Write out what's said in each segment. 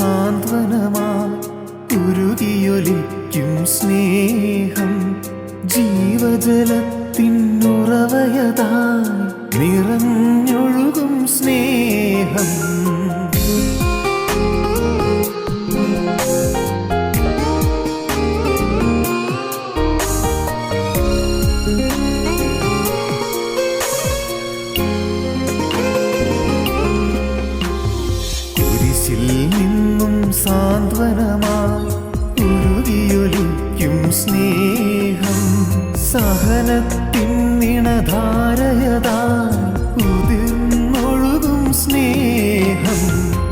സാന്ത്വനമായി ഉരുകിയൊലിക്കും സ്നേഹം, ജീവജലത്തിനുറവയതായി നിറഞ്ഞൊഴുകും സ്നേഹം. കുരിശിൽ നിന്നും സാന്ത്വനമായി ഉരുകിയൊലിക്കും സ്നേഹം, സഹനത്തിൻ നിണധാരയതായി ഉതിർന്നൊഴുകും സ്നേഹം.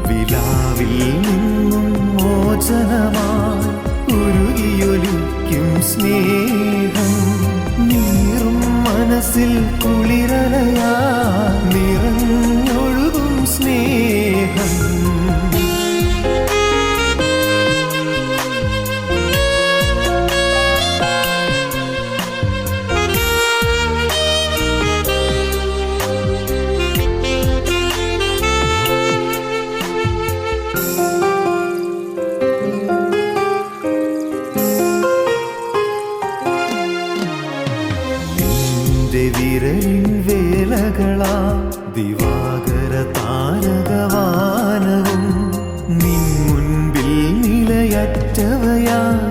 വിലാവിൽ നിന്നും മോചനമായി ഉരുകിയൊലിക്കും സ്നേഹം, നീറും മനസ്സിൽ കുളിരലയായി നിറഞ്ഞൊഴുകും സ്നേഹം. വിരലിൻ വേലകളാ ദിവാകര താരകവാനവും, നിൻ മുൻപിൽ നിലയറ്റവയായി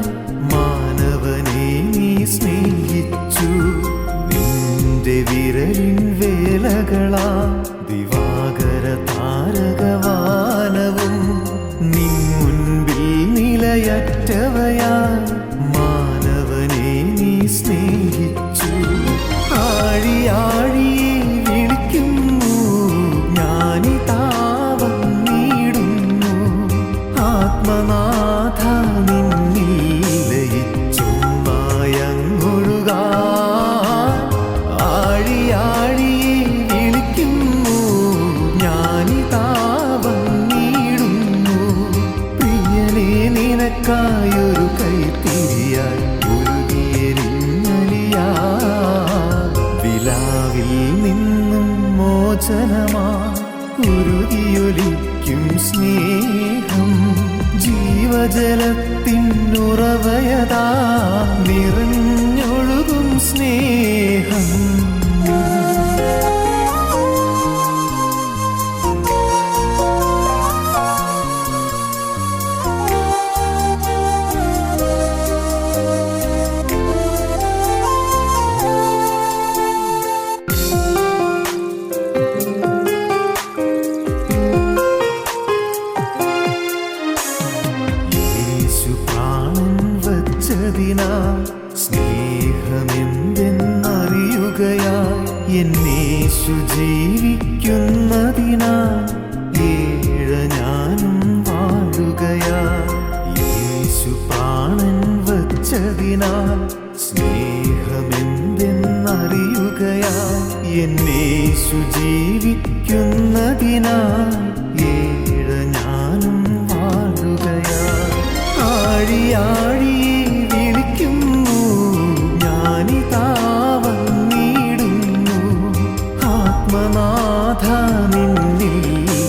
മാനവനെ നീ സ്നേഹിച്ചു. നിന്റെ വിരലിൻ വേലകളാ ദിവാകര താരകവാനവും, നിൻ മുൻപിൽ നിലയറ്റവയായി മാനവനെ നീ സ്നേഹിച്ചു. ആഴിയാഴിയെ വിളിക്കുന്നു ഞാനിതാ വന്നിടുന്നു, ആത്മനാഥ നിന്നിൽ ലയിച്ചൊന്നായങ്ങൊഴുകാൻ. ആഴിയാഴിയെ വിളിക്കുന്നു ഞാനിതാ വന്നിടുന്നു, പ്രിയനെ നിനക്കായൊരു കൈത്തിരിയായി വിലാവിൽ നിന്നും മോചനമായി ഉരുകിയൊലിക്കും സ്നേഹം, ജീവജലത്തിനുറവയതായി നിറഞ്ഞൊഴുകും സ്നേഹം. സ്നേഹമെന്തെന്നറിയുകയായി എന്നേശു ജീവിക്കുന്നതിനാൽ ഏഴ ഞാനും വാഴുകയായി. യേശു പ്രാണൻ വച്ചതിനാൽ സ്നേഹമെന്തെന്നറിയുകയായി എന്നേശു ജീവിക്കുന്നതിനാൽ ഏഴ ഞാനും വാഴുകയായി. ആഴിയാഴിയെ വിളിക്കുന്നു ഞാനിതാ വന്നിടുന്നു, ആത്മനാഥ നിന്നിൽ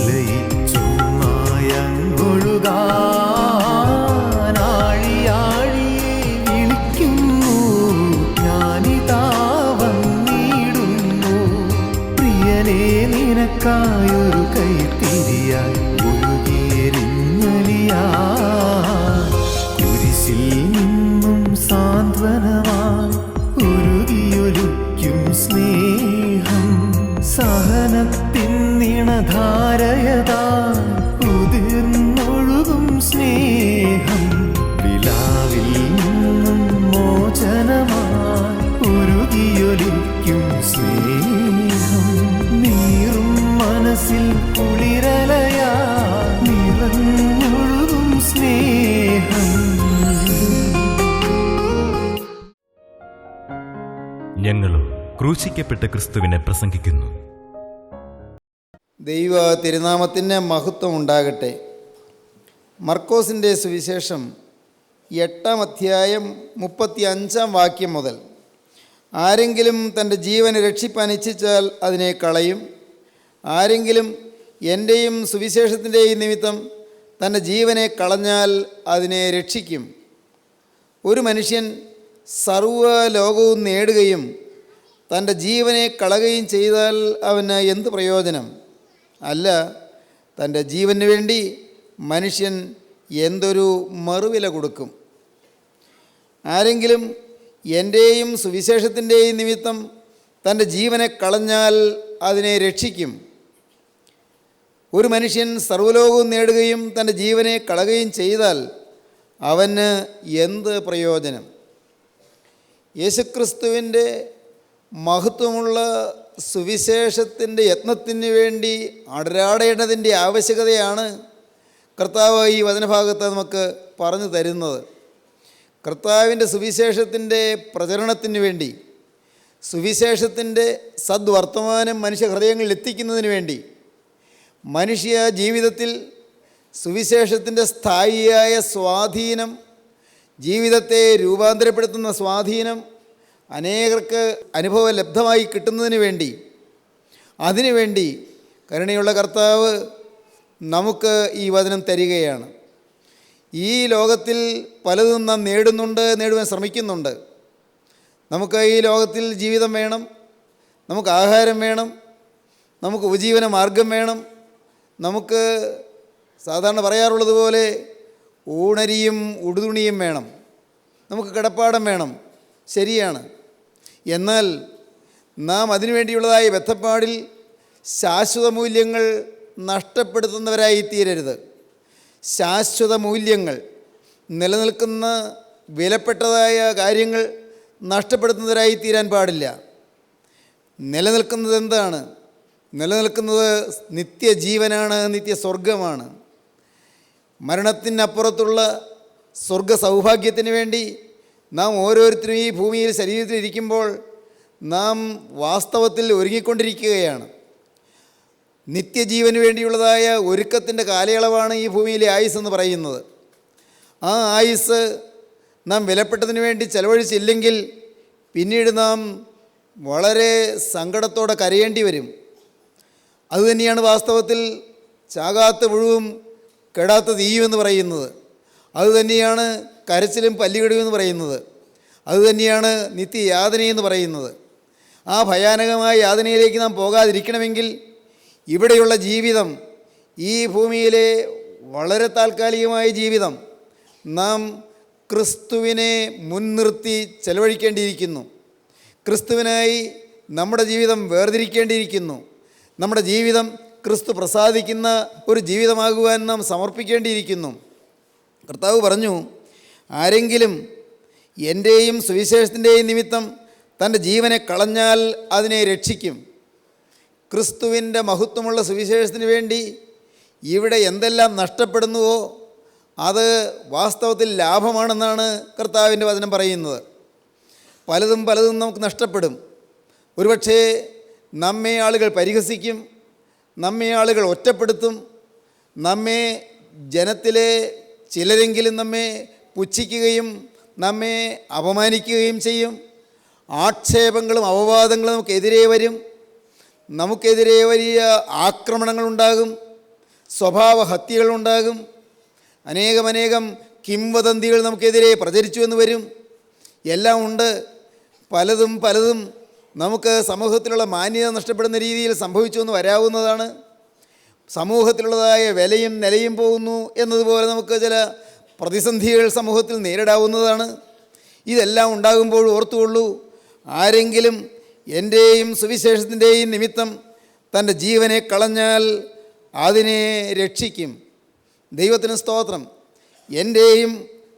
ലയിച്ചൊന്നായങ്ങൊഴുകാൻ. ആഴിയാഴിയെ വിളിക്കുന്നു ഞാനിതാ വന്നിടുന്നു, പ്രിയനെ നിനക്കായൊരു കൈത്തിരിയായി ഒഴുകിയെരിഞ്ഞലിയാ. കുരിശിൽ നിന്നും സാന്ത്വനമായി ഉരുകിയൊലിക്കും സ്നേഹം, സഹനത്തിൻ നിണധാരയതായി ഉതിർന്നൊഴുകും സ്നേഹം. വിലാവിൽ നിന്നും മോചനമായി ഉരുകിയൊലിക്കും സ്നേഹം, നീറും മനസ്സിൽ കുളിരലയായി നിറഞ്ഞൊഴുകും സ്നേഹം. ഞങ്ങളും ക്രൂശിക്കപ്പെട്ട ക്രിസ്തുവിനെ പ്രസംഗിക്കുന്നു. ദൈവ തിരുനാമത്തിന് മഹത്വം ഉണ്ടാകട്ടെ. മർക്കോസിൻ്റെ സുവിശേഷം 8-ാം അധ്യായം 35-ാം വാക്യം മുതൽ, ആരെങ്കിലും തൻ്റെ ജീവനെ രക്ഷിപ്പാൻ ഇച്ഛിച്ചാൽ അതിനെ കളയും, ആരെങ്കിലും എൻ്റെയും സുവിശേഷത്തിൻ്റെയും നിമിത്തം തൻ്റെ ജീവനെ കളഞ്ഞാൽ അതിനെ രക്ഷിക്കും. ഒരു മനുഷ്യൻ സർവ്വ ലോകവും നേടുകയും തൻ്റെ ജീവനെ കളയുകയും ചെയ്താൽ അവന് എന്ത് പ്രയോജനം? അല്ല, തൻ്റെ ജീവന് വേണ്ടി മനുഷ്യൻ എന്തൊരു മറുവില കൊടുക്കും? ആരെങ്കിലും എൻ്റെയും സുവിശേഷത്തിൻ്റെയും നിമിത്തം തൻ്റെ ജീവനെ കളഞ്ഞാൽ അതിനെ രക്ഷിക്കും. ഒരു മനുഷ്യൻ സർവ്വലോകവും നേടുകയും തൻ്റെ ജീവനെ കളയുകയും ചെയ്താൽ അവന് എന്ത് പ്രയോജനം? യേശുക്രിസ്തുവിൻ്റെ മഹത്വമുള്ള സുവിശേഷത്തിൻ്റെ യത്നത്തിന് വേണ്ടി അടരാടേണ്ടതിൻ്റെ ആവശ്യകതയാണ് കർത്താവ് ഈ വചനഭാഗത്ത് നമുക്ക് പറഞ്ഞു തരുന്നത്. കർത്താവിൻ്റെ സുവിശേഷത്തിൻ്റെ പ്രചരണത്തിന് വേണ്ടി, സുവിശേഷത്തിൻ്റെ സദ്വർത്തമാനം മനുഷ്യ ഹൃദയങ്ങളിൽ എത്തിക്കുന്നതിന് വേണ്ടി, മനുഷ്യ ജീവിതത്തിൽ സുവിശേഷത്തിൻ്റെ സ്ഥായിയായ സ്വാധീനം, ജീവിതത്തെ രൂപാന്തരപ്പെടുത്തുന്ന സ്വാധീനം അനേകർക്ക് അനുഭവലബ്ധമായി കിട്ടുന്നതിന് വേണ്ടി, അതിനുവേണ്ടി കരുണയുള്ള കർത്താവ് നമുക്ക് ഈ വചനം തരികയാണ്. ഈ ലോകത്തിൽ പലതും നാം നേടുവാൻ ശ്രമിക്കുന്നുണ്ട്. നമുക്ക് ഈ ലോകത്തിൽ ജീവിതം വേണം, നമുക്ക് ആഹാരം വേണം, നമുക്ക് ഉപജീവന മാർഗം വേണം, നമുക്ക് സാധാരണ പറയാറുള്ളത് പോലെ ഊണരിയും ഉടുതുണിയും വേണം, നമുക്ക് കിടപ്പാടം വേണം. ശരിയാണ്. എന്നാൽ നാം അതിനുവേണ്ടിയുള്ളതായ ബദ്ധപ്പാടിൽ ശാശ്വത മൂല്യങ്ങൾ നഷ്ടപ്പെടുത്തുന്നവരായി തീരരുത്. ശാശ്വത മൂല്യങ്ങൾ, നിലനിൽക്കുന്ന വിലപ്പെട്ടതായ കാര്യങ്ങൾ നഷ്ടപ്പെടുത്തുന്നവരായി തീരാൻ പാടില്ല. നിലനിൽക്കുന്നത് എന്താണ്? നിലനിൽക്കുന്നത് നിത്യജീവനാണ്, നിത്യസ്വർഗമാണ്. മരണത്തിനപ്പുറത്തുള്ള സ്വർഗ സൗഭാഗ്യത്തിന് വേണ്ടി നാം ഓരോരുത്തരും ഈ ഭൂമിയിൽ ശരീരത്തിലിരിക്കുമ്പോൾ നാം വാസ്തവത്തിൽ ഒരുങ്ങിക്കൊണ്ടിരിക്കുകയാണ്. നിത്യജീവന് വേണ്ടിയുള്ളതായ ഒരുക്കത്തിൻ്റെ കാലയളവാണ് ഈ ഭൂമിയിലെ ആയുസ് എന്ന് പറയുന്നത്. ആ ആയുസ് നാം വിലപ്പെട്ടതിന് വേണ്ടി ചെലവഴിച്ചില്ലെങ്കിൽ പിന്നീട് നാം വളരെ സങ്കടത്തോടെ കരയേണ്ടി വരും. അതുതന്നെയാണ് വാസ്തവത്തിൽ ചാകാത്ത പുഴുവും കെടാത്ത തീയുമെന്ന് പറയുന്നത്. അതുതന്നെയാണ് കരച്ചിലും പല്ലുകടിയുമെന്ന് പറയുന്നത്. അതുതന്നെയാണ് നിത്യയാതനയെന്ന് പറയുന്നത്. ആ ഭയാനകമായ യാതനയിലേക്ക് നാം പോകാതിരിക്കണമെങ്കിൽ ഇവിടെയുള്ള ജീവിതം, ഈ ഭൂമിയിലെ വളരെ താൽക്കാലികമായ ജീവിതം നാം ക്രിസ്തുവിനെ മുൻനിർത്തി ചെലവഴിക്കേണ്ടിയിരിക്കുന്നു. ക്രിസ്തുവിനായി നമ്മുടെ ജീവിതം വേർതിരിക്കേണ്ടിയിരിക്കുന്നു. നമ്മുടെ ജീവിതം ക്രിസ്തു പ്രസാദിക്കുന്ന ഒരു ജീവിതമാകുവാൻ നാം സമർപ്പിക്കേണ്ടിയിരിക്കുന്നു. കർത്താവ് പറഞ്ഞു, ആരെങ്കിലും എൻ്റെയും സുവിശേഷത്തിൻ്റെയും നിമിത്തം തൻ്റെ ജീവനെ കളഞ്ഞാൽ അതിനെ രക്ഷിക്കും. ക്രിസ്തുവിൻ്റെ മഹത്വമുള്ള സുവിശേഷത്തിന് വേണ്ടി ഇവിടെ എന്തെല്ലാം നഷ്ടപ്പെടുന്നുവോ അത് വാസ്തവത്തിൽ ലാഭമാണെന്നാണ് കർത്താവിൻ്റെ വചനം പറയുന്നത്. പലതും നമുക്ക് നഷ്ടപ്പെടും. ഒരുപക്ഷേ നമ്മെ ആളുകൾ പരിഹസിക്കും, നമ്മെ ആളുകൾ ഒറ്റപ്പെടുത്തും, നമ്മെ ജനത്തിലെ ചിലരെങ്കിലും നമ്മെ പുച്ഛിക്കുകയും നമ്മെ അപമാനിക്കുകയും ചെയ്യും. ആക്ഷേപങ്ങളും അപവാദങ്ങളും നമുക്കെതിരെ വരും. നമുക്കെതിരെ വലിയ ആക്രമണങ്ങളുണ്ടാകും, സ്വഭാവഹത്യകളുണ്ടാകും, അനേകം കിംവദന്തികൾ നമുക്കെതിരെ പ്രചരിച്ചു എന്ന് വരും. എല്ലാം ഉണ്ട്. പലതും നമുക്ക് സമൂഹത്തിലുള്ള മാന്യത നഷ്ടപ്പെടുന്ന രീതിയിൽ സംഭവിച്ചു എന്ന് വരാവുന്നതാണ്. സമൂഹത്തിലുള്ളതായ വിലയും നിലയും പോകുന്നു എന്നതുപോലെ നമുക്ക് ചില പ്രതിസന്ധികൾ സമൂഹത്തിൽ നേരിടാവുന്നതാണ്. ഇതെല്ലാം ഉണ്ടാകുമ്പോൾ ഓർത്തുകൊള്ളൂ, ആരെങ്കിലും എൻ്റെയും സുവിശേഷത്തിൻ്റെയും നിമിത്തം തൻ്റെ ജീവനെ കളഞ്ഞാൽ അതിനെ രക്ഷിക്കും. ദൈവത്തിന് സ്തോത്രം. എൻ്റെയും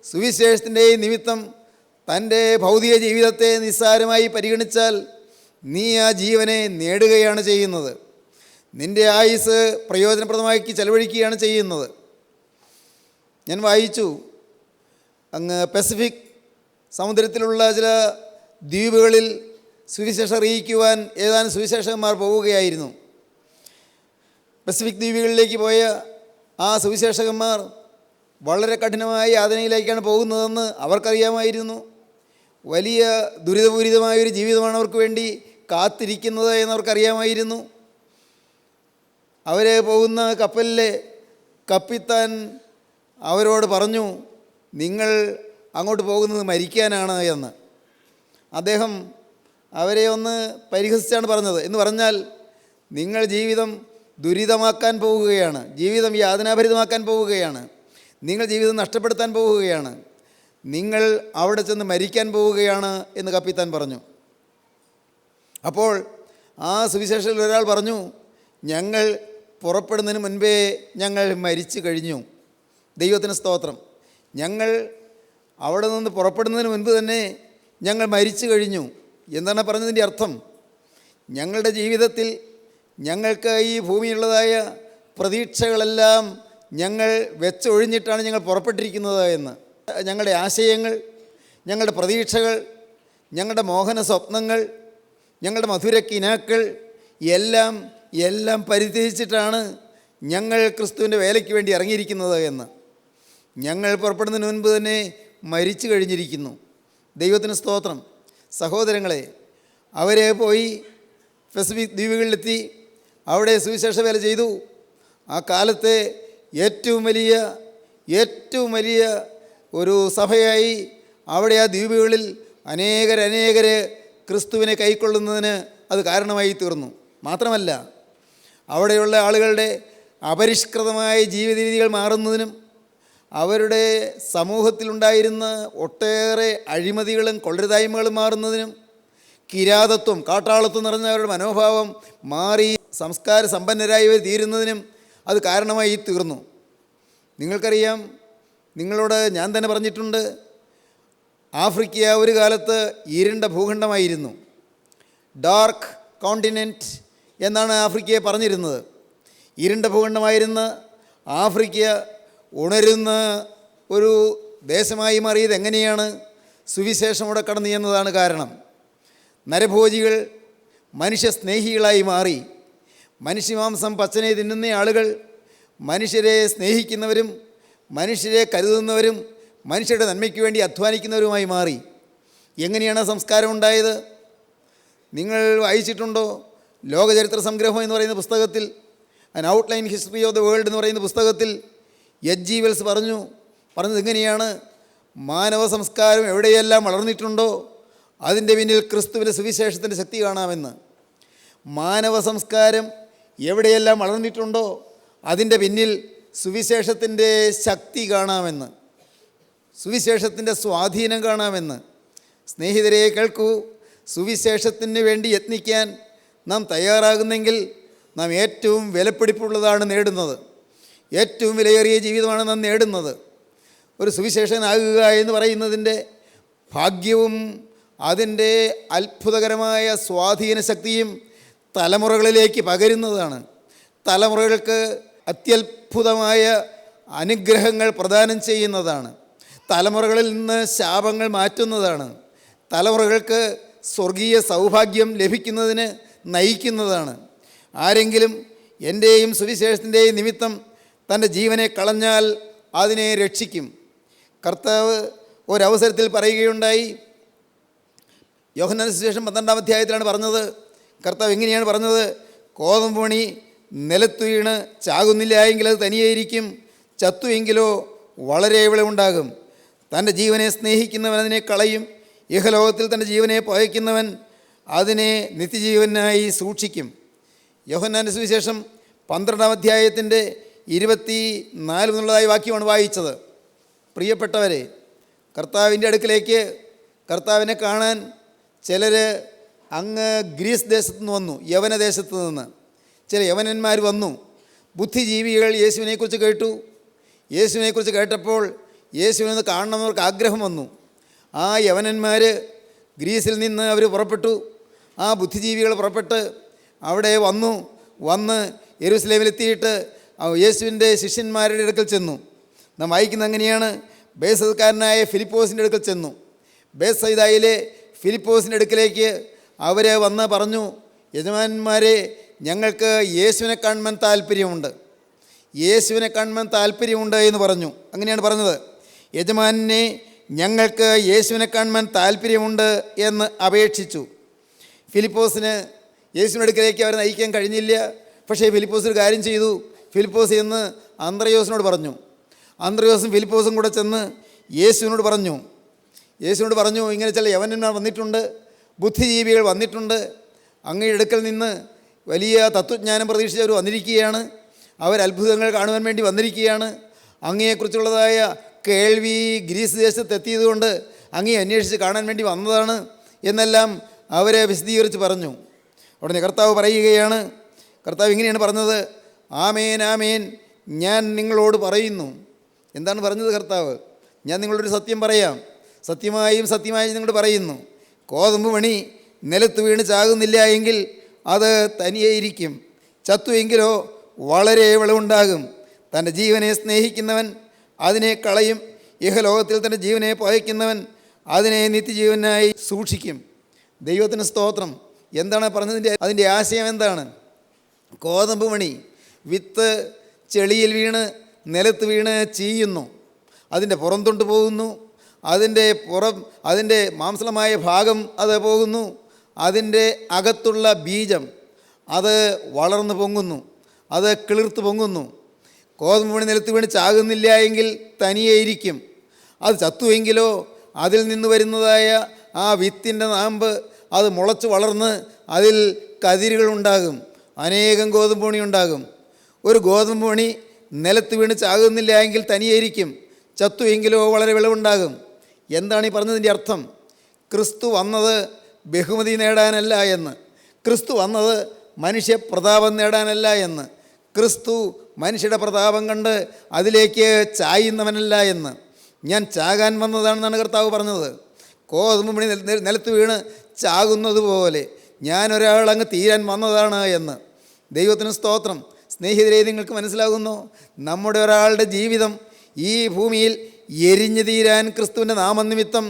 സുവിശേഷത്തിൻ്റെയും നിമിത്തം തൻ്റെ ഭൗതിക ജീവിതത്തെ നിസ്സാരമായി പരിഗണിച്ചാൽ നീ ആ ജീവനെ നേടുകയാണ് ചെയ്യുന്നത്. നിൻ്റെ ആയുസ് പ്രയോജനപ്രദമാക്കി ചെലവഴിക്കുകയാണ് ചെയ്യുന്നത്. ഞാൻ വായിച്ചു, അങ്ങ് പസഫിക് സമുദ്രത്തിലുള്ള ചില ദ്വീപുകളിൽ സുവിശേഷം അറിയിക്കുവാൻ ഏതാനും സുവിശേഷകന്മാർ പോവുകയായിരുന്നു. പസഫിക് ദ്വീപുകളിലേക്ക് പോയ ആ സുവിശേഷകന്മാർ വളരെ കഠിനമായ യാതനയിലേക്കാണ് പോകുന്നതെന്ന് അവർക്കറിയാമായിരുന്നു. വലിയ ദുരിതപൂരിതമായൊരു ജീവിതമാണ് അവർക്ക് വേണ്ടി കാത്തിരിക്കുന്നത് എന്നവർക്കറിയാമായിരുന്നു. അവർ പോകുന്ന കപ്പലിലെ കപ്പിത്താൻ അവരോട് പറഞ്ഞു, നിങ്ങൾ അങ്ങോട്ട് പോകുന്നത് മരിക്കാനാണ് എന്ന്. അദ്ദേഹം അവരെ ഒന്ന് പരിഹസിച്ചാണ് പറഞ്ഞത്. എന്ന് പറഞ്ഞാൽ, നിങ്ങൾ ജീവിതം ദുരിതമാക്കാൻ പോവുകയാണ്, ജീവിതം യാതനാഭരിതമാക്കാൻ പോവുകയാണ്, നിങ്ങൾ ജീവിതം നഷ്ടപ്പെടുത്താൻ പോവുകയാണ്, നിങ്ങൾ അവിടെ ചെന്ന് മരിക്കാൻ പോവുകയാണ് എന്ന് കപ്പിത്താൻ പറഞ്ഞു. അപ്പോൾ ആ സുവിശേഷത്തിൽ ഒരാൾ പറഞ്ഞു, ഞങ്ങൾ പുറപ്പെടുന്നതിന് മുൻപേ ഞങ്ങൾ മരിച്ചു കഴിഞ്ഞു. ദൈവത്തിന് സ്തോത്രം. ഞങ്ങൾ അവിടെ നിന്ന് പുറപ്പെടുന്നതിന് മുൻപ് തന്നെ ഞങ്ങൾ മരിച്ചു കഴിഞ്ഞു. എന്താണ് പറഞ്ഞതിൻ്റെ അർത്ഥം? ഞങ്ങളുടെ ജീവിതത്തിൽ ഞങ്ങൾക്ക് ഈ ഭൂമിയിലുള്ളതായ പ്രതീക്ഷകളെല്ലാം ഞങ്ങൾ വെച്ചൊഴിഞ്ഞിട്ടാണ് ഞങ്ങൾ പുറപ്പെട്ടിരിക്കുന്നത് എന്ന്. ഞങ്ങളുടെ ആശയങ്ങൾ, ഞങ്ങളുടെ പ്രതീക്ഷകൾ, ഞങ്ങളുടെ മോഹന സ്വപ്നങ്ങൾ, ഞങ്ങളുടെ മധുര കിനാക്കൾ എല്ലാം പരിത്യജിച്ചിട്ടാണ് ഞങ്ങൾ ക്രിസ്തുവിൻ്റെ വേലയ്ക്ക് വേണ്ടി ഇറങ്ങിയിരിക്കുന്നത് എന്ന്. ഞങ്ങൾ പുറപ്പെടുന്നതിന് മുൻപ് തന്നെ മരിച്ചു കഴിഞ്ഞിരിക്കുന്നു. ദൈവത്തിന് സ്തോത്രം. സഹോദരങ്ങളെ, അവരെ പോയി പസഫിക് ദ്വീപുകളിലെത്തി അവിടെ സുവിശേഷ വേല ചെയ്തു. ആ കാലത്തെ ഏറ്റവും വലിയ ഒരു സഭയായി അവിടെ ആ ദ്വീപുകളിൽ അനേകർ ക്രിസ്തുവിനെ കൈക്കൊള്ളുന്നതിന് അത് കാരണമായി തീർന്നു. മാത്രമല്ല, അവിടെയുള്ള ആളുകളുടെ അപരിഷ്കൃതമായ ജീവിത രീതികൾ മാറുന്നതിനും അവരുടെ സമൂഹത്തിലുണ്ടായിരുന്ന ഒട്ടേറെ അഴിമതികളും കൊള്ളരുതായ്മകളും മാറുന്നതിനും കിരാതത്വം, കാട്ടാളത്വം നിറഞ്ഞ അവരുടെ മനോഭാവം മാറി സംസ്കാര സമ്പന്നരായി തീരുന്നതിനും അത് കാരണമായി തീർന്നു. നിങ്ങൾക്കറിയാം, നിങ്ങളോട് ഞാൻ തന്നെ പറഞ്ഞിട്ടുണ്ട്, ആഫ്രിക്ക ഒരു കാലത്ത് ഇരുണ്ട ഭൂഖണ്ഡമായിരുന്നു. ഡാർക്ക് കോണ്ടിനെൻറ്റ് എന്നാണ് ആഫ്രിക്കയെ പറഞ്ഞിരുന്നത്. ഇരുണ്ട ഭൂഖണ്ഡമായിരുന്ന ആഫ്രിക്ക ഉണരുന്ന ഒരു ദേശമായി മാറിയത് എങ്ങനെയാണ്? സുവിശേഷം അവിടെ കടന്നു എന്നതാണ് കാരണം. നരഭോജികൾ മനുഷ്യസ്നേഹികളായി മാറി. മനുഷ്യമാംസം പച്ചനെ തിന്നുന്ന ആളുകൾ മനുഷ്യരെ സ്നേഹിക്കുന്നവരും മനുഷ്യരെ കരുതുന്നവരും മനുഷ്യരുടെ നന്മയ്ക്ക് വേണ്ടി അധ്വാനിക്കുന്നവരുമായി മാറി. എങ്ങനെയാണ് സംസ്കാരം ഉണ്ടായത്? നിങ്ങൾ വായിച്ചിട്ടുണ്ടോ? ലോകചരിത്ര സംഗ്രഹം എന്ന് പറയുന്ന പുസ്തകത്തിൽ, an outline history of the world എന്ന് പറയുന്ന പുസ്തകത്തിൽ എച്ച്.ജി. വെൽസ് പറഞ്ഞത് എങ്ങനെയാണ്? മാനവ സംസ്കാരം എവിടെയെല്ലാം വളർന്നിട്ടുണ്ടോ അതിൻ്റെ പിന്നിൽ ക്രിസ്തുവിൻ്റെ സുവിശേഷത്തിൻ്റെ ശക്തി കാണാമെന്ന്. മാനവ സംസ്കാരം എവിടെയെല്ലാം വളർന്നിട്ടുണ്ടോ അതിൻ്റെ പിന്നിൽ സുവിശേഷത്തിൻ്റെ ശക്തി കാണാമെന്ന്, സുവിശേഷത്തിൻ്റെ സ്വാധീനം കാണാമെന്ന്. സ്നേഹിതരെ, കേൾക്കൂ. സുവിശേഷത്തിന് വേണ്ടി യത്നിക്കാൻ നാം തയ്യാറാകുന്നെങ്കിൽ നാം ഏറ്റവും വിലപിടിപ്പുള്ളതാണ് നേടുന്നത്, ഏറ്റവും വിലയേറിയ ജീവിതമാണ് നാം നേടുന്നത്. ഒരു സുവിശേഷകനാകുക എന്ന് പറയുന്നതിൻ്റെ ഭാഗ്യവും അതിൻ്റെ അത്ഭുതകരമായ സ്വാധീന ശക്തിയും തലമുറകളിലേക്ക് പകരുന്നതാണ്. തലമുറകൾക്ക് അത്യത്ഭുതമായ അനുഗ്രഹങ്ങൾ പ്രദാനം ചെയ്യുന്നതാണ്. തലമുറകളിൽ നിന്ന് ശാപങ്ങൾ മാറ്റുന്നതാണ്. തലമുറകൾക്ക് സ്വർഗീയ സൗഭാഗ്യം ലഭിക്കുന്നതിന് നയിക്കുന്നതാണ്. ആരെങ്കിലും എൻ്റെയും സുവിശേഷത്തിൻ്റെയും നിമിത്തം തൻ്റെ ജീവനെ കളഞ്ഞാൽ അതിനെ രക്ഷിക്കും. കർത്താവ് ഒരവസരത്തിൽ പറയുകയുണ്ടായി. യോഹന്നാൻ സുവിശേഷം 12-ാം അധ്യായത്തിലാണ് പറഞ്ഞത്. കർത്താവ് എങ്ങനെയാണ് പറഞ്ഞത്? കോതമ്പ് മണി നിലത്തു വീണ് ചാകുന്നില്ല എങ്കിൽ അത് തനിയേയിരിക്കും, ചത്തു എങ്കിലോ വളരെ വിളവുണ്ടാകും. തൻ്റെ ജീവനെ സ്നേഹിക്കുന്നവൻ അതിനെ കളയും, ഇഹലോകത്തിൽ തൻ്റെ ജീവനെ പകയ്ക്കുന്നവൻ അതിനെ നിത്യജീവനായി സൂക്ഷിക്കും. യോഹന്നാൻ്റെ സുവിശേഷം 12-ാം അധ്യായത്തിൻ്റെ 24 എന്നുള്ളതായ വാക്യമാണ് വായിച്ചത്. പ്രിയപ്പെട്ടവരെ, കർത്താവിൻ്റെ അടുക്കിലേക്ക് കർത്താവിനെ കാണാൻ ചിലർ അങ്ങ് ഗ്രീസ് ദേശത്തു നിന്ന് വന്നു, യവന ദേശത്തു നിന്ന് ചില യവനന്മാർ വന്നു. ബുദ്ധിജീവികൾ യേശുവിനെക്കുറിച്ച് കേട്ടു. യേശുവിനെക്കുറിച്ച് കേട്ടപ്പോൾ യേശുവിനെ കാണണമെന്നവർക്ക് ആഗ്രഹം വന്നു. ആ യവനന്മാർ ഗ്രീസിൽ നിന്ന് അവർ പുറപ്പെട്ടു. ആ ബുദ്ധിജീവികൾ പുറപ്പെട്ട് അവിടെ വന്ന് യെരൂശലേമിലെത്തിയിട്ട് യേശുവിൻ്റെ ശിഷ്യന്മാരുടെ അടുക്കൽ ചെന്നു. നാം വായിക്കുന്നത് അങ്ങനെയാണ്. ബേസൈദക്കാരനായ ഫിലിപ്പോസിൻ്റെ അടുക്കൽ ചെന്നു. ബേസൈദയിലെ ഫിലിപ്പോസിൻ്റെ അടുക്കലേക്ക് അവർ വന്ന് പറഞ്ഞു, യജമാനന്മാരെ, ഞങ്ങൾക്ക് യേശുവിനെ കാണുവാൻ താല്പര്യമുണ്ട്, യേശുവിനെ കാണുവാൻ താല്പര്യമുണ്ട് എന്ന് പറഞ്ഞു. അങ്ങനെയാണ് പറഞ്ഞത്. യജമാനെ, ഞങ്ങൾക്ക് യേശുവിനെ കാണുവാൻ താല്പര്യമുണ്ട് എന്ന് അപേക്ഷിച്ചു. ഫിലിപ്പോസിന് യേശുവിൻ്റെ അടുക്കലേക്ക് അവരെ നയിക്കാൻ കഴിഞ്ഞില്ല. പക്ഷേ ഫിലിപ്പോസ് ഒരു കാര്യം ചെയ്തു. ഫിലിപ്പോസ് എന്ന് അന്ത്രയോസിനോട് പറഞ്ഞു. അന്ത്രയോസും ഫിലിപ്പോസും കൂടെ ചെന്ന് യേശുവിനോട് പറഞ്ഞു ഇങ്ങനെ ചില യവനന്മാർ വന്നിട്ടുണ്ട്, ബുദ്ധിജീവികൾ വന്നിട്ടുണ്ട്, അങ്ങയുടെ അടുക്കൽ നിന്ന് വലിയ തത്വജ്ഞാനം പ്രതീക്ഷിച്ചവർ വന്നിരിക്കുകയാണ്, അവർ അത്ഭുതങ്ങൾ കാണുവാൻ വേണ്ടി വന്നിരിക്കുകയാണ്, അങ്ങയെക്കുറിച്ചുള്ളതായ കേൾവി ഗ്രീസ് ദേശത്തെത്തിയതുകൊണ്ട് അങ്ങയെ അന്വേഷിച്ച് കാണാൻ വേണ്ടി വന്നതാണ് എന്നെല്ലാം അവരെ വിശദീകരിച്ച് പറഞ്ഞു. ഉടനെ കർത്താവ് പറയുകയാണ്, കർത്താവ് ഇങ്ങനെയാണ് പറഞ്ഞത്, ആമേൻ ആമേൻ ഞാൻ നിങ്ങളോട് പറയുന്നു. എന്താണ് പറഞ്ഞത് കർത്താവ്? ഞാൻ നിങ്ങളോടൊരു സത്യം പറയാം, സത്യമായും നിങ്ങളോട് പറയുന്നു, കോതമ്പ് മണി നിലത്ത് വീണ് ചാകുന്നില്ല എങ്കിൽ അത് തനിയെ ഇരിക്കും, ചത്തുവെങ്കിലോ വളരെ വിളവുണ്ടാകും. തൻ്റെ ജീവനെ സ്നേഹിക്കുന്നവൻ അതിനെ കളയും, ഇഹലോകത്തിൽ തൻ്റെ ജീവനെ പകയ്ക്കുന്നവൻ അതിനെ നിത്യജീവനായി സൂക്ഷിക്കും. ദൈവത്തിന് സ്തോത്രം. എന്താണ് അതിൻ്റെ ആശയം എന്താണ്? കോതമ്പ് മണി വിത്ത് ചെളിയിൽ വീണ് നിലത്ത് വീണ് ചീയുന്നു, അതിൻ്റെ പുറംതൊണ്ട് പോകുന്നു, അതിൻ്റെ മാംസളമായ ഭാഗം അത് പോകുന്നു, അതിൻ്റെ അകത്തുള്ള ബീജം അത് വളർന്നു പൊങ്ങുന്നു, അത് കിളിർത്ത് പൊങ്ങുന്നു. കോതമ്പ് മണി നിലത്ത് വീണ് ചാകുന്നില്ല എങ്കിൽ തനിയെ ഇരിക്കും, അത് ചത്തുവെങ്കിലോ അതിൽ നിന്ന് വരുന്നതായ ആ വിത്തിൻ്റെ നാമ്പ് അത് മുളച്ച് വളർന്ന് അതിൽ കതിരുകളുണ്ടാകും, അനേകം ഗോതമ്പ് മണി ഉണ്ടാകും. ഒരു ഗോതമ്പ് മണി നിലത്ത് വീണ് ചാകുന്നില്ല എങ്കിൽ തനിയെ ഇരിക്കും, ചത്തുവെങ്കിലോ വളരെ വിളവുണ്ടാകും. എന്താണ് ഈ പറഞ്ഞതിൻ്റെ അർത്ഥം? ക്രിസ്തു വന്നത് ബഹുമതി നേടാനല്ല എന്ന്, ക്രിസ്തു വന്നത് മനുഷ്യ പ്രതാപം നേടാനല്ല എന്ന്, ക്രിസ്തു മനുഷ്യരുടെ പ്രതാപം കണ്ട് അതിലേക്ക് ചായുന്നവനല്ല എന്ന്. ഞാൻ ചാകാൻ വന്നതാണെന്നാണ് കർത്താവ് പറഞ്ഞത്. കോതമ്പ് മണി നിലത്ത് വീണ് ചാകുന്നത് പോലെ ഞാനൊരാളങ്ങ് തീരാൻ വന്നതാണ് എന്ന്. ദൈവത്തിന് സ്തോത്രം. സ്നേഹിതരെ, നിങ്ങൾക്ക് മനസ്സിലാകുന്നു, നമ്മുടെ ഒരാളുടെ ജീവിതം ഈ ഭൂമിയിൽ എരിഞ്ഞു തീരാൻ ക്രിസ്തുവിൻ്റെ നാമനിമിത്തം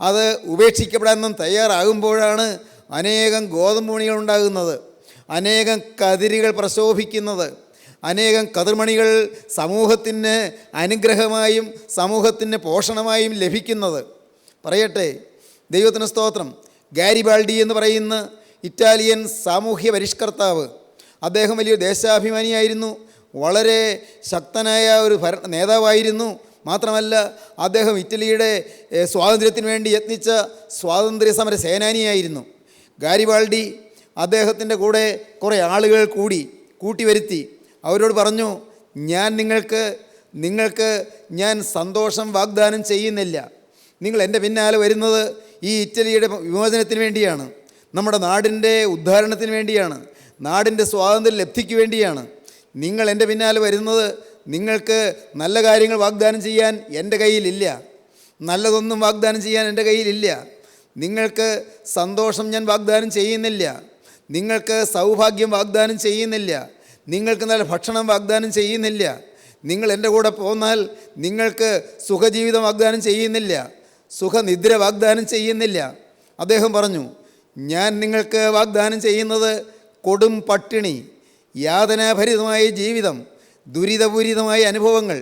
അത് ഉപേക്ഷിക്കപ്പെടാനും തയ്യാറാകുമ്പോഴാണ് അനേകം ഗോതമ്പ് മണികൾ ഉണ്ടാകുന്നത്, അനേകം കതിരുകൾ പ്രശോഭിക്കുന്നത്, അനേകം കതിർമണികൾ സമൂഹത്തിന് അനുഗ്രഹമായും സമൂഹത്തിന് പോഷണമായും ലഭിക്കുന്നത്. പറയട്ടെ, ദൈവത്തിന് സ്തോത്രം. ഗാരിബാൾഡി എന്ന് പറയുന്ന ഇറ്റാലിയൻ സാമൂഹ്യ പരിഷ്കർത്താവ്, അദ്ദേഹം വലിയ ദേശാഭിമാനിയായിരുന്നു, വളരെ ശക്തനായ ഒരു നേതാവായിരുന്നു. മാത്രമല്ല, അദ്ദേഹം ഇറ്റലിയുടെ സ്വാതന്ത്ര്യത്തിന് വേണ്ടി യത്നിച്ച സ്വാതന്ത്ര്യ സമര സേനാനിയായിരുന്നു. ഗാരിബാൾഡി അദ്ദേഹത്തിൻ്റെ കൂടെ കുറേ ആളുകൾ കൂട്ടിവരുത്തി അവരോട് പറഞ്ഞു, നിങ്ങൾക്ക് ഞാൻ സന്തോഷം വാഗ്ദാനം ചെയ്യുന്നില്ല, നിങ്ങൾ എൻ്റെ പിന്നാലെ വരുന്നത് ഈ ഇറ്റലിയുടെ വിമോചനത്തിന് വേണ്ടിയാണ്, നമ്മുടെ നാടിൻ്റെ ഉദ്ധാരണത്തിന് വേണ്ടിയാണ്, നാടിൻ്റെ സ്വാതന്ത്ര്യ ലബ്ധിക്ക് വേണ്ടിയാണ്. നിങ്ങൾ എൻ്റെ പിന്നാലെ വരുന്നത് നിങ്ങൾക്ക് നല്ല കാര്യങ്ങൾ വാഗ്ദാനം ചെയ്യാൻ എൻ്റെ കയ്യിലില്ല, നല്ലതൊന്നും വാഗ്ദാനം ചെയ്യാൻ എൻ്റെ കയ്യിലില്ല. നിങ്ങൾക്ക് സന്തോഷം ഞാൻ വാഗ്ദാനം ചെയ്യുന്നില്ല, നിങ്ങൾക്ക് സൗഭാഗ്യം വാഗ്ദാനം ചെയ്യുന്നില്ല, നിങ്ങൾക്ക് നല്ല ഭക്ഷണം വാഗ്ദാനം ചെയ്യുന്നില്ല. നിങ്ങൾ എൻ്റെ കൂടെ പോന്നാൽ നിങ്ങൾക്ക് സുഖജീവിതം വാഗ്ദാനം ചെയ്യുന്നില്ല, സുഖനിദ്ര വാഗ്ദാനം ചെയ്യുന്നില്ല. അദ്ദേഹം പറഞ്ഞു, ഞാൻ നിങ്ങൾക്ക് വാഗ്ദാനം ചെയ്യുന്നത് കൊടും പട്ടിണി, യാതനാഭരിതമായ ജീവിതം, ദുരിതപൂരിതമായ അനുഭവങ്ങൾ,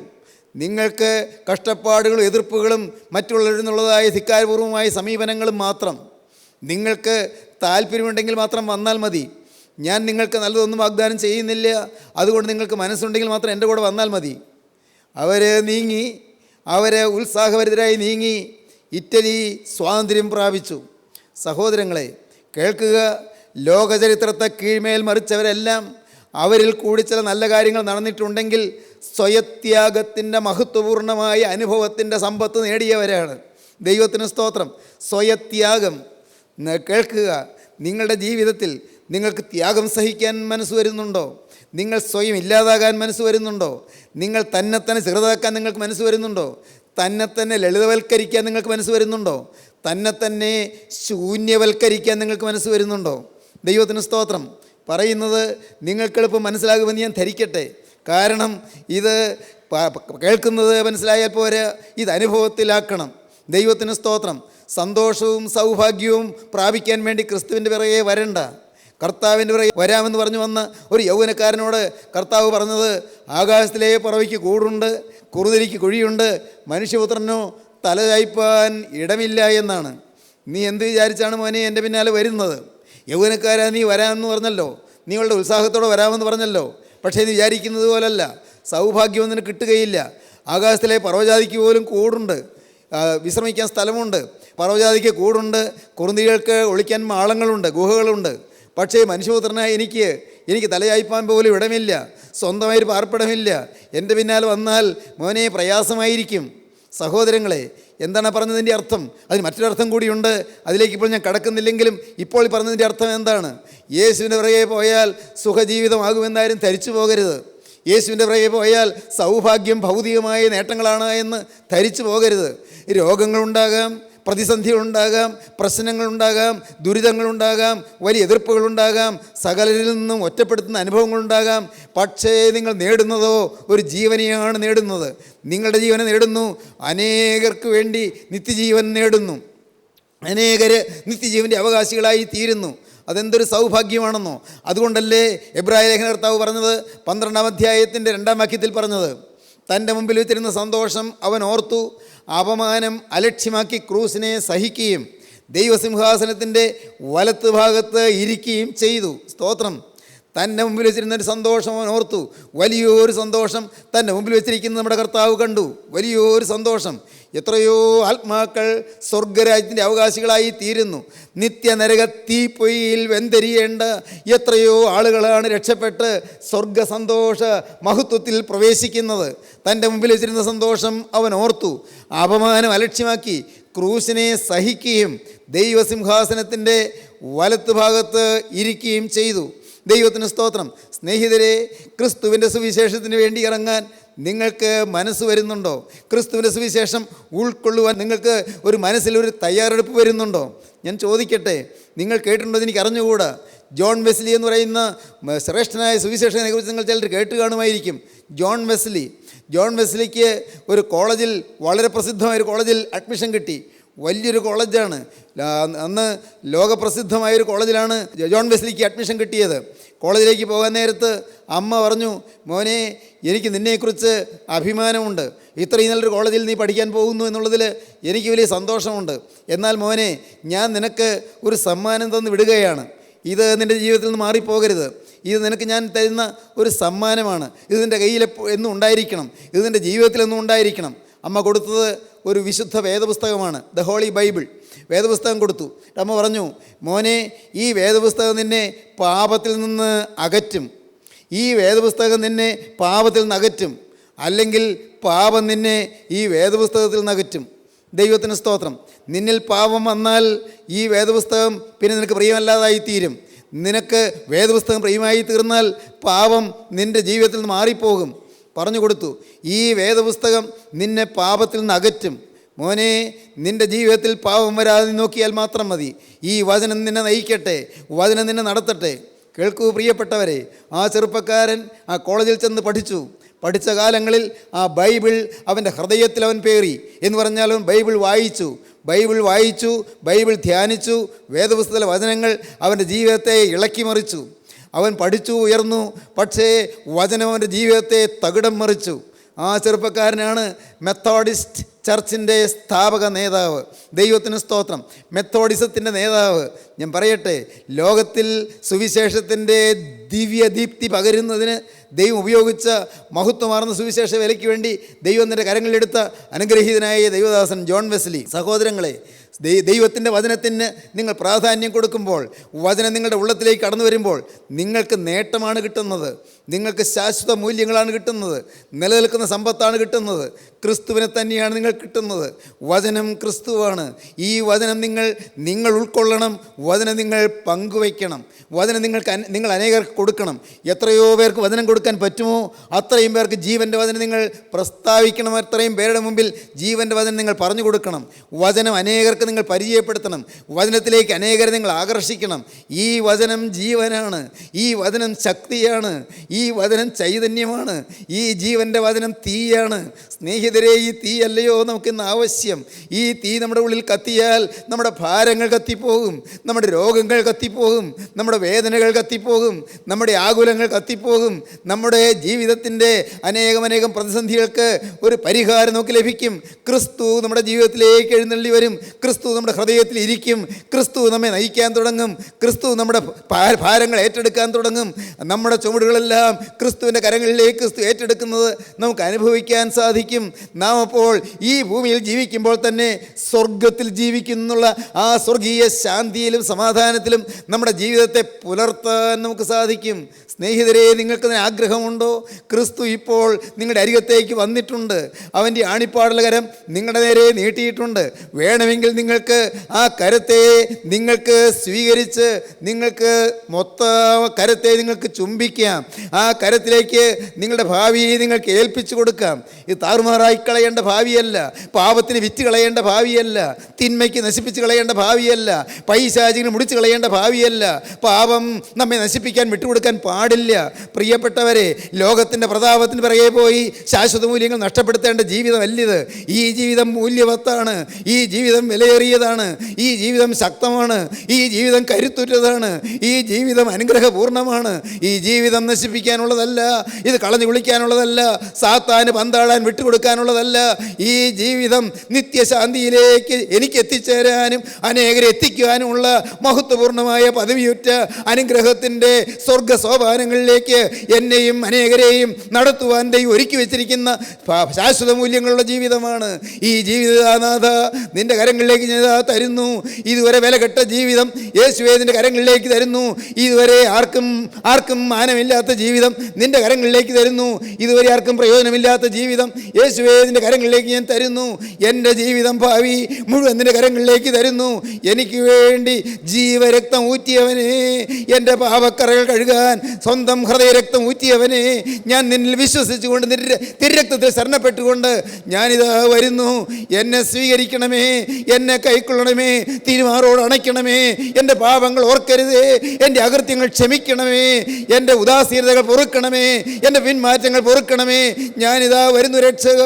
നിങ്ങൾക്ക് കഷ്ടപ്പാടുകളും എതിർപ്പുകളും മറ്റുള്ളവരിൽ നിന്നുള്ളതായ ധിക്കാരപൂർവമായ സമീപനങ്ങളും മാത്രം. നിങ്ങൾക്ക് താല്പര്യമുണ്ടെങ്കിൽ മാത്രം വന്നാൽ മതി. ഞാൻ നിങ്ങൾക്ക് നല്ലതൊന്നും വാഗ്ദാനം ചെയ്യുന്നില്ല, അതുകൊണ്ട് നിങ്ങൾക്ക് മനസ്സുണ്ടെങ്കിൽ മാത്രം എൻ്റെ കൂടെ വന്നാൽ മതി. അവർ ഉത്സാഹഭരിതരായി നീങ്ങി ഇറ്റലി സ്വാതന്ത്ര്യം പ്രാപിച്ചു. സഹോദരങ്ങളെ കേൾക്കുക, ലോകചരിത്രത്തെ കീഴ്മേൽ മറിച്ചവരെല്ലാം അവരിൽ കൂടി ചില നല്ല കാര്യങ്ങൾ നടന്നിട്ടുണ്ടെങ്കിൽ സ്വയത്യാഗത്തിൻ്റെ മഹത്വപൂർണമായ അനുഭവത്തിൻ്റെ സമ്പത്ത് നേടിയവരാണ്. ദൈവത്തിന് സ്തോത്രം. സ്വയത്യാഗം. കേൾക്കുക, നിങ്ങളുടെ ജീവിതത്തിൽ നിങ്ങൾക്ക് ത്യാഗം സഹിക്കാൻ മനസ്സ് വരുന്നുണ്ടോ? നിങ്ങൾ സ്വയം ഇല്ലാതാകാൻ മനസ്സ് വരുന്നുണ്ടോ? നിങ്ങൾ തന്നെ ചെറുതാക്കാൻ നിങ്ങൾക്ക് മനസ്സ് വരുന്നുണ്ടോ? തന്നെ ലളിതവൽക്കരിക്കാൻ നിങ്ങൾക്ക് മനസ്സ് വരുന്നുണ്ടോ? തന്നെ ശൂന്യവൽക്കരിക്കാൻ നിങ്ങൾക്ക് മനസ്സ് വരുന്നുണ്ടോ? ദൈവത്തിന് സ്തോത്രം. പറയുന്നത് നിങ്ങൾക്കെളുപ്പം മനസ്സിലാകുമെന്ന് ഞാൻ ധരിക്കട്ടെ. കാരണം ഇത് കേൾക്കുന്നത് മനസ്സിലായാൽ പോരാ, ഇത് അനുഭവത്തിലാക്കണം. ദൈവത്തിന് സ്തോത്രം. സന്തോഷവും സൗഭാഗ്യവും പ്രാപിക്കാൻ വേണ്ടി ക്രിസ്തുവിൻ്റെ പിറകെ വരണ്ട, കർത്താവിൻ്റെ പിറകെ വരാമെന്ന് പറഞ്ഞു വന്ന ഒരു യൗവനക്കാരനോട് കർത്താവ് പറഞ്ഞത്, ആകാശത്തിലെ പറവയ്ക്ക് കൂടുണ്ട്, കുറുതിരിക്ക് കുഴിയുണ്ട്, മനുഷ്യപുത്രനോ തല ചായ്പാൻ ഇടമില്ല എന്നാണ്. നീ എന്ത് വിചാരിച്ചാണ് മോനെ എൻ്റെ പിന്നാലെ വരുന്നത്? യൗവനക്കാരാ, നീ വരാമെന്ന് പറഞ്ഞല്ലോ, നീങ്ങളുടെ ഉത്സാഹത്തോടെ വരാമെന്ന് പറഞ്ഞല്ലോ, പക്ഷേ നീ വിചാരിക്കുന്നത് പോലല്ല. സൗഭാഗ്യമൊന്നും നിനക്ക് കിട്ടുകയില്ല. ആകാശത്തിലെ പർവ്വജാതിക്ക് പോലും കൂടുണ്ട്, വിശ്രമിക്കാൻ സ്ഥലമുണ്ട്. പർവ്വജാതിക്ക് കൂടുണ്ട്, കുറുന്തികൾക്ക് ഒളിക്കാൻ മാളങ്ങളുണ്ട്, ഗുഹകളുണ്ട്. പക്ഷേ മനുഷ്യപുത്രനായ എനിക്ക് തലയായിപ്പാൻ പോലും ഇടമില്ല, സ്വന്തമായൊരു പാർപ്പിടമില്ല. എൻ്റെ പിന്നാലെ വന്നാൽ മോനെ പ്രയാസമായിരിക്കും. സഹോദരങ്ങളെ, എന്താണ് പറഞ്ഞതിൻ്റെ അർത്ഥം? അതിന് മറ്റൊരർത്ഥം കൂടിയുണ്ട്. അതിലേക്ക് ഇപ്പോൾ ഞാൻ കടക്കുന്നില്ലെങ്കിലും ഇപ്പോൾ പറഞ്ഞതിൻ്റെ അർത്ഥം എന്താണ്? യേശുവിൻ്റെ പിറകെ പോയാൽ സുഖജീവിതമാകുമെന്നാരും ധരിച്ചു പോകരുത്. യേശുവിൻ്റെ പിറകെ പോയാൽ സൗഭാഗ്യം ഭൗതികമായ നേട്ടങ്ങളാണ് എന്ന് ധരിച്ചു പോകരുത്. രോഗങ്ങളുണ്ടാകാം, പ്രതിസന്ധികളുണ്ടാകാം, പ്രശ്നങ്ങളുണ്ടാകാം, ദുരിതങ്ങളുണ്ടാകാം, വലിയ എതിർപ്പുകളുണ്ടാകാം, സകലരിൽ നിന്നും ഒറ്റപ്പെടുത്തുന്ന അനുഭവങ്ങളുണ്ടാകാം. പക്ഷേ നിങ്ങൾ നേടുന്നതോ ഒരു ജീവനെയാണ് നേടുന്നത്. നിങ്ങളുടെ ജീവനെ നേടുന്നു, അനേകർക്ക് വേണ്ടി നിത്യജീവൻ നേടുന്നു. അനേകർ നിത്യജീവൻ്റെ അവകാശികളായി തീരുന്നു. അതെന്തൊരു സൗഭാഗ്യമാണെന്നോ. അതുകൊണ്ടല്ലേ എബ്രായ ലേഖനകർത്താവ് പറഞ്ഞത് 12-ാം അധ്യായത്തിൻ്റെ 2-ാം വാക്യത്തിൽ പറഞ്ഞത്, തൻ്റെ മുമ്പിൽ വെച്ചിരുന്ന സന്തോഷം അവൻ ഓർത്തു, അപമാനം അലക്ഷ്യമാക്കി ക്രൂസിനെ സഹിക്കുകയും ദൈവസിംഹാസനത്തിൻ്റെ വലത്ത് ഭാഗത്ത് ഇരിക്കുകയും ചെയ്തു. സ്തോത്രം. തൻ്റെ മുമ്പിൽ വെച്ചിരുന്നൊരു സന്തോഷം അവൻ ഓർത്തു. വലിയൊരു സന്തോഷം തൻ്റെ മുമ്പിൽ വെച്ചിരിക്കുന്ന നമ്മുടെ കർത്താവ് കണ്ടു. വലിയൊരു സന്തോഷം. എത്രയോ ആത്മാക്കൾ സ്വർഗരാജ്യത്തിൻ്റെ അവകാശികളായി തീരുന്നു. നിത്യനരക തീപ്പൊയ്യിൽ വെന്തെരിയേണ്ട എത്രയോ ആളുകളാണ് രക്ഷപ്പെട്ട് സ്വർഗ സന്തോഷ മഹത്വത്തിൽ പ്രവേശിക്കുന്നത്. തൻ്റെ മുമ്പിൽ വെച്ചിരുന്ന സന്തോഷം അവൻ ഓർത്തു, അപമാനം അലക്ഷ്യമാക്കി ക്രൂശിനെ സഹിക്കുകയും ദൈവസിംഹാസനത്തിൻ്റെ വലത്ത് ഭാഗത്ത് ഇരിക്കുകയും ചെയ്തു. ദൈവത്തിന് സ്തോത്രം. സ്നേഹിതരെ, ക്രിസ്തുവിൻ്റെ സുവിശേഷത്തിന് വേണ്ടി ഇറങ്ങാൻ നിങ്ങൾക്ക് മനസ്സ് വരുന്നുണ്ടോ? ക്രിസ്തുവിൻ്റെ സുവിശേഷം ഉൾക്കൊള്ളുവാൻ നിങ്ങൾക്ക് ഒരു മനസ്സിലൊരു തയ്യാറെടുപ്പ് വരുന്നുണ്ടോ? ഞാൻ ചോദിക്കട്ടെ, നിങ്ങൾ കേട്ടിട്ടുണ്ടോ എന്ന് എനിക്ക് അറിഞ്ഞുകൂടാ. ജോൺ വെസ്ലി എന്ന് പറയുന്ന ശ്രേഷ്ഠനായ സുവിശേഷകനെക്കുറിച്ച് നിങ്ങൾ ചിലർ കേട്ട് കാണുമായിരിക്കും. ജോൺ വെസ്ലിക്ക് ഒരു കോളേജിൽ, വളരെ പ്രസിദ്ധമായൊരു കോളേജിൽ അഡ്മിഷൻ കിട്ടി. വലിയൊരു കോളേജാണ്. അന്ന് ലോകപ്രസിദ്ധമായൊരു കോളേജിലാണ് ജോൺ വെസ്ലിക്ക് അഡ്മിഷൻ കിട്ടിയത്. കോളേജിലേക്ക് പോകാൻ നേരത്ത് അമ്മ പറഞ്ഞു, മോനെ, എനിക്ക് നിന്നെക്കുറിച്ച് അഭിമാനമുണ്ട്. ഇത്രയും നല്ലൊരു കോളേജിൽ നീ പഠിക്കാൻ പോകുന്നു എന്നുള്ളതിൽ എനിക്ക് വലിയ സന്തോഷമുണ്ട്. എന്നാൽ മോനെ, ഞാൻ നിനക്ക് ഒരു സമ്മാനം തന്ന് വിടുകയാണ്. ഇത് നിൻ്റെ ജീവിതത്തിൽ നിന്ന് മാറിപ്പോകരുത്. ഇത് നിനക്ക് ഞാൻ തരുന്ന ഒരു സമ്മാനമാണ്. ഇത് നിൻ്റെ കയ്യിൽ എന്നും ഉണ്ടായിരിക്കണം. ഇത് നിൻ്റെ ജീവിതത്തിൽ എന്നും ഉണ്ടായിരിക്കണം. അമ്മ കൊടുത്തത് ഒരു വിശുദ്ധ വേദപുസ്തകമാണ്, ദ ഹോളി ബൈബിൾ. വേദപുസ്തകം കൊടുത്തു. അമ്മ പറഞ്ഞു, മോനെ, ഈ വേദപുസ്തകം നിന്നെ പാപത്തിൽ നിന്ന് അകറ്റും. ഈ വേദപുസ്തകം നിന്നെ പാപത്തിൽ നിന്ന് അകറ്റും. അല്ലെങ്കിൽ പാപം നിന്നെ ഈ വേദപുസ്തകത്തിൽ നിന്ന് അകറ്റും. ദൈവത്തിന് സ്തോത്രം. നിന്നിൽ പാപം വന്നാൽ ഈ വേദപുസ്തകം പിന്നെ നിനക്ക് പ്രിയമല്ലാതായിത്തീരും. നിനക്ക് വേദപുസ്തകം പ്രിയമായി തീർന്നാൽ പാപം നിൻ്റെ ജീവിതത്തിൽ നിന്ന് മാറിപ്പോകും. പറഞ്ഞു കൊടുത്തു, ഈ വേദപുസ്തകം നിന്നെ പാപത്തിൽ നിന്ന് അകറ്റും. മോനെ, നിൻ്റെ ജീവിതത്തിൽ പാപം വരാതെ നോക്കിയാൽ മാത്രം മതി. ഈ വചനം നിന്നെ നയിക്കട്ടെ, വചനം നിന്നെ നടത്തട്ടെ. കേൾക്കൂ പ്രിയപ്പെട്ടവരെ, ആ ചെറുപ്പക്കാരൻ ആ കോളേജിൽ ചെന്ന് പഠിച്ച കാലങ്ങളിൽ ആ ബൈബിൾ അവൻ്റെ ഹൃദയത്തിൽ അവൻ പേറി. എന്ന് പറഞ്ഞാൽ അവൻ ബൈബിൾ വായിച്ചു, ബൈബിൾ ധ്യാനിച്ചു. വേദപുസ്തകത്തിലെ വചനങ്ങൾ അവൻ്റെ ജീവിതത്തെ ഇളക്കിമറിച്ചു. അവൻ പഠിച്ചു, ഉയർന്നു. പക്ഷേ വചനം അവൻ്റെ ജീവിതത്തെ തകിടം മറിച്ചു. ആ ചെറുപ്പക്കാരനാണ് മെത്തോഡിസ്റ്റ് ചർച്ചിൻ്റെ സ്ഥാപക നേതാവ്. ദൈവത്തിന് സ്തോത്രം. മെത്തോഡിസത്തിൻ്റെ നേതാവ്. ഞാൻ പറയട്ടെ, ലോകത്തിൽ സുവിശേഷത്തിൻ്റെ ദിവ്യദീപ്തി പകരുന്നതിന് ദൈവം ഉപയോഗിച്ച മഹത്വമാർന്ന സുവിശേഷ വിലയ്ക്ക് വേണ്ടി ദൈവം തൻ്റെ കരങ്ങളിലെടുത്ത അനുഗ്രഹീതനായ ദൈവദാസൻ ജോൺ വെസ്ലി. സഹോദരങ്ങളെ, ദൈവത്തിൻ്റെ വചനത്തിന് നിങ്ങൾ പ്രാധാന്യം കൊടുക്കുമ്പോൾ, വചനം നിങ്ങളുടെ ഉള്ളത്തിലേക്ക് കടന്നു വരുമ്പോൾ നിങ്ങൾക്ക് നേട്ടമാണ് കിട്ടുന്നത്. നിങ്ങൾക്ക് ശാശ്വത മൂല്യങ്ങളാണ് കിട്ടുന്നത്. നിലനിൽക്കുന്ന സമ്പത്താണ് കിട്ടുന്നത്. ക്രിസ്തുവിനെ തന്നെയാണ് നിങ്ങൾ കിട്ടുന്നത്. വചനം ക്രിസ്തുവാണ്. ഈ വചനം നിങ്ങൾ ഉൾക്കൊള്ളണം. വചനം നിങ്ങൾ പങ്കുവയ്ക്കണം. വചനം നിങ്ങൾ അനേകർക്ക് കൊടുക്കണം. എത്രയോ പേർക്ക് വചനം കൊടുക്കാൻ പറ്റുമോ അത്രയും പേർക്ക് ജീവൻ്റെ വചനം നിങ്ങൾ പ്രസ്താവിക്കണം. അത്രയും പേരുടെ മുമ്പിൽ ജീവൻ്റെ വചനം നിങ്ങൾ പറഞ്ഞു കൊടുക്കണം. വചനം അനേകർക്ക് നിങ്ങൾ പരിചയപ്പെടുത്തണം. വചനത്തിലേക്ക് അനേകരെ നിങ്ങൾ ആകർഷിക്കണം. ഈ വചനം ജീവനാണ്. ഈ വചനം ശക്തിയാണ്. ഈ വചനം ചൈതന്യമാണ്. ഈ ജീവൻ്റെ വചനം തീയാണ്. സ്നേഹിതരെ, ഈ തീയല്ലയോ നമുക്കിന്ന് ആവശ്യം? ഈ തീ നമ്മുടെ ഉള്ളിൽ കത്തിയാൽ നമ്മുടെ ഭാരങ്ങൾ കത്തിപ്പോകും, നമ്മുടെ രോഗങ്ങൾ കത്തിപ്പോകും, നമ്മുടെ വേദനകൾ കത്തിപ്പോകും, നമ്മുടെ ആകുലങ്ങൾ കത്തിപ്പോകും. നമ്മുടെ ജീവിതത്തിൻ്റെ അനേകം പ്രതിസന്ധികൾക്ക് ഒരു പരിഹാരം നമുക്ക് ലഭിക്കും. ക്രിസ്തു നമ്മുടെ ജീവിതത്തിലേക്ക് എഴുന്നള്ളി വരും. ക്രിസ്തു നമ്മുടെ ഹൃദയത്തിൽ ഇരിക്കും. ക്രിസ്തു നമ്മെ നയിക്കാൻ തുടങ്ങും. ക്രിസ്തു നമ്മുടെ ഭാരങ്ങൾ ഏറ്റെടുക്കാൻ തുടങ്ങും. നമ്മുടെ ചുമടുകളെല്ലാം ക്രിസ്തുവിൻ്റെ കരങ്ങളിലേക്ക് ക്രിസ്തു ഏറ്റെടുക്കുന്നത് നമുക്ക് അനുഭവിക്കാൻ സാധിക്കും. നാം അപ്പോൾ ഈ ഭൂമിയിൽ ജീവിക്കുമ്പോൾ തന്നെ സ്വർഗത്തിൽ ജീവിക്കുന്നുള്ള ആ സ്വർഗീയ ശാന്തിയിലും സമാധാനത്തിലും നമ്മുടെ ജീവിതത്തെ പുലർത്താൻ നമുക്ക് സാധിക്കും. സ്നേഹിതരെ, നിങ്ങൾക്കതിന് ആഗ്രഹമുണ്ടോ? ക്രിസ്തു ഇപ്പോൾ നിങ്ങളുടെ അരികത്തേക്ക് വന്നിട്ടുണ്ട്. അവൻ്റെ ആണിപ്പാടുള്ള കരം നിങ്ങളുടെ നേരെ നീട്ടിയിട്ടുണ്ട്. വേണമെങ്കിൽ നിങ്ങൾക്ക് ആ കരത്തെ നിങ്ങൾക്ക് സ്വീകരിച്ച് നിങ്ങൾക്ക് മൊത്തം കരത്തെ നിങ്ങൾക്ക് ചുംബിക്കാം. ആ കരത്തിലേക്ക് നിങ്ങളുടെ ഭാവിയെ നിങ്ങൾക്ക് ഏൽപ്പിച്ചു കൊടുക്കാം. ഇത് താറുമാറായി കളയേണ്ട ഭാവിയല്ല, പാപത്തിന് വിറ്റ് കളയേണ്ട ഭാവിയല്ല, തിന്മയ്ക്ക് നശിപ്പിച്ച് കളയേണ്ട ഭാവിയല്ല, പൈശാചികന് മുടിച്ച് കളയേണ്ട ഭാവിയല്ല. പാപം നമ്മെ നശിപ്പിക്കാൻ വിട്ടുകൊടുക്കാൻ പാടില്ല. പ്രിയപ്പെട്ടവരെ, ലോകത്തിൻ്റെ പ്രതാപത്തിന് പിറകെ പോയി ശാശ്വത മൂല്യങ്ങൾ നഷ്ടപ്പെടുത്തേണ്ട ജീവിതമല്ലിത്. ഈ ജീവിതം മൂല്യവത്താണ്, ഈ ജീവിതം വിലയേറിയതാണ്, ഈ ജീവിതം ശക്തമാണ്, ഈ ജീവിതം കരുത്തുറ്റതാണ്, ഈ ജീവിതം അനുഗ്രഹപൂർണ്ണമാണ്. ഈ ജീവിതം നശിപ്പിക്കാനുള്ളതല്ല, ഇത് കളഞ്ഞു കുളിക്കാനുള്ളതല്ല, സാത്താന് പന്താടാൻ വിട്ടുകൊടുക്കാനുള്ളതല്ല. ഈ ജീവിതം നിത്യശാന്തിയിലേക്ക് എനിക്ക് എത്തിച്ചേരാനും അനേകരെ എത്തിക്കുവാനുമുള്ള മഹത്വപൂർണ്ണമായ പദവിയുറ്റ അനുഗ്രഹത്തിൻ്റെ സ്വർഗ സോപാനങ്ങളിലേക്ക് എന്നെയും അനേകരെയും നടത്തുവാൻ ദൈവം ഒരുക്കി വെച്ചിരിക്കുന്ന ശാശ്വത മൂല്യങ്ങളുള്ള ജീവിതമാണ്. ഈ ജീവിതനാഥ, നിൻ്റെ കരങ്ങളിലേക്ക് ഞാൻ തരുന്നു. ഇതുവരെ വിലകെട്ട ജീവിതം യേശുവേ നിൻ്റെ കരങ്ങളിലേക്ക് തരുന്നു. ഇതുവരെ ആർക്കും മാനമില്ലാത്ത ജീവിതം നിൻ്റെ കരങ്ങളിലേക്ക് തരുന്നു. ഇതുവരെ ആർക്കും പ്രയോജനമില്ലാത്ത ജീവിതം യേശുവേ നിൻ്റെ കരങ്ങളിലേക്ക് ഞാൻ തരുന്നു. എൻ്റെ ജീവിതം ഭാവി മുഴുവൻ നിൻ്റെ കരങ്ങളിലേക്ക് തരുന്നു. എനിക്ക് വേണ്ടി ജീവരക്തം ഊറ്റിയവനെ, എൻ്റെ പാപക്കറകൾ കഴുകാൻ സ്വന്തം ഹൃദയരക്തം ഊറ്റിയവനെ, ഞാൻ നിന്നിൽ വിശ്വസിച്ചുകൊണ്ട് നിന്റെ തിരുരക്തത്തിൽ ശരണപ്പെട്ടുകൊണ്ട് ഞാനിതാ വരുന്നു. എന്നെ സ്വീകരിക്കണമേ, എന്നെ കൈക്കൊള്ളണമേ, തിരുമാറോട് അണയ്ക്കണമേ. എൻ്റെ പാപങ്ങൾ ഓർക്കരുതേ, എൻ്റെ അകൃത്യങ്ങൾ ക്ഷമിക്കണമേ, എൻ്റെ ഉദാസീനതകൾ പൊറുക്കണമേ, എൻ്റെ പിന്മാറ്റങ്ങൾ പൊറുക്കണമേ. ഞാനിതാ വരുന്നു രക്ഷക.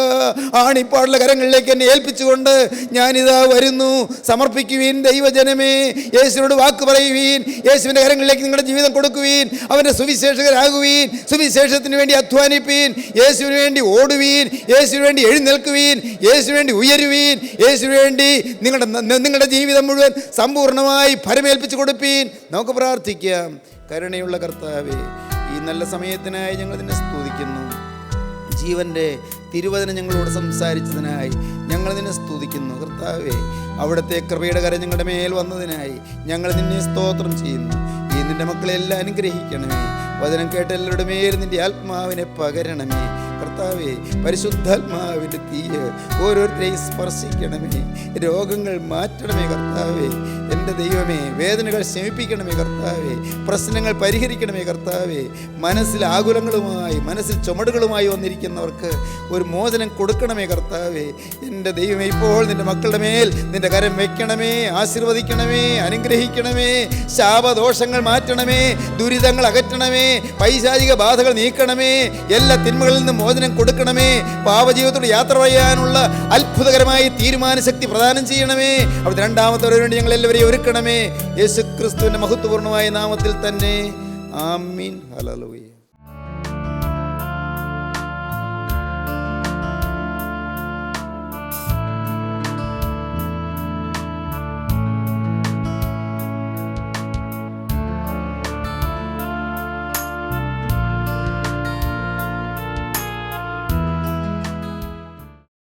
ആണിപ്പാടുള്ള കരങ്ങളിലേക്ക് എന്നെ ഏൽപ്പിച്ചുകൊണ്ട് ഞാനിതാ വരുന്നു. സമർപ്പിക്കുവീൻ ദൈവജനമേ, യേശുവിനോട് വാക്ക് പറയുവീൻ, യേശുവിൻ്റെ കരങ്ങളിലേക്ക് നിങ്ങളുടെ ജീവിതം കൊടുക്കുവീൻ, അവൻ്റെ സുവിശേഷകരാകുവീൻ, സുവിശേഷത്തിന് വേണ്ടി അധ്വാനിപ്പീൻ, യേശുവിന് വേണ്ടി ഓടുവീൻ, യേശുവിന് വേണ്ടി എഴുന്നേൽക്കുവീൻ, യേശുവിന് വേണ്ടി ഉയരുവീൻ, യേശുവിന് വേണ്ടി നിങ്ങളുടെ ജീവിതം മുഴുവൻ സമ്പൂർണ്ണമായി ഫലമേൽപ്പിച്ചു കൊടുപ്പീൻ. നമുക്ക് പ്രാർത്ഥിക്കാം. കരുണയുള്ള കർത്താവേ, ഈ നല്ല സമയത്തിനായി ഞങ്ങൾ നിന്നെ സ്തുതിക്കുന്നു. ജീവൻ്റെ തിരുവചനം ഞങ്ങളോട് സംസാരിച്ചതിനായി ഞങ്ങൾ നിന്നെ സ്തുതിക്കുന്നു. കർത്താവേ, അവിടുത്തെ കൃപയുടെ കരം ഞങ്ങളുടെ മേൽ വന്നതിനായി ഞങ്ങൾ നിന്നെ സ്തോത്രം ചെയ്യുന്നു. ഈ നിൻ്റെ മക്കളെല്ലാം അനുഗ്രഹിക്കണമേ. വചനം കേട്ട എല്ലാവരുടെ മേൽ നിൻ്റെ ആത്മാവിനെ പകരണമേ. കർത്താവേ, പരിശുദ്ധാത്മാവിൻ്റെ തീയ് ഓരോരുത്തരെയും സ്പർശിക്കണമേ. രോഗങ്ങൾ മാറ്റണമേ കർത്താവേ. എൻ്റെ ദൈവമേ, വേദനകൾ ശമിപ്പിക്കണമേ കർത്താവേ. പ്രശ്നങ്ങൾ പരിഹരിക്കണമേ കർത്താവേ. മനസ്സിൽ ആകുലങ്ങളുമായി, മനസ്സിൽ ചുമടുകളുമായി വന്നിരിക്കുന്നവർക്ക് ഒരു മോചനം കൊടുക്കണമേ കർത്താവേ. എൻ്റെ ദൈവമേ, ഇപ്പോൾ നിൻ്റെ മക്കളുടെ മേൽ നിൻ്റെ കരം വയ്ക്കണമേ. ആശീർവദിക്കണമേ, അനുഗ്രഹിക്കണമേ. ശാപദോഷങ്ങൾ മാറ്റണമേ, ദുരിതങ്ങൾ അകറ്റണമേ, പൈശാചിക ബാധകൾ നീക്കണമേ, എല്ലാ തിന്മകളിൽ നിന്നും മോചനം കൊടുക്കണമേ. പാപജീവിതത്തോട് യാത്ര ചെയ്യാനുള്ള അത്ഭുതകരമായ തീരുമാനശക്തി പ്രദാനം ചെയ്യണമേ. അവിടുത്തെ രണ്ടാമത്തെ വേണ്ടി ഞങ്ങൾ എല്ലാവരെയും ഒരുക്കണമേ. യേശു ക്രിസ്തുവിൻ്റെ മഹത്വപൂർണ്ണമായ നാമത്തിൽ തന്നെ. ആമീൻ. ഹല്ലേലൂയ.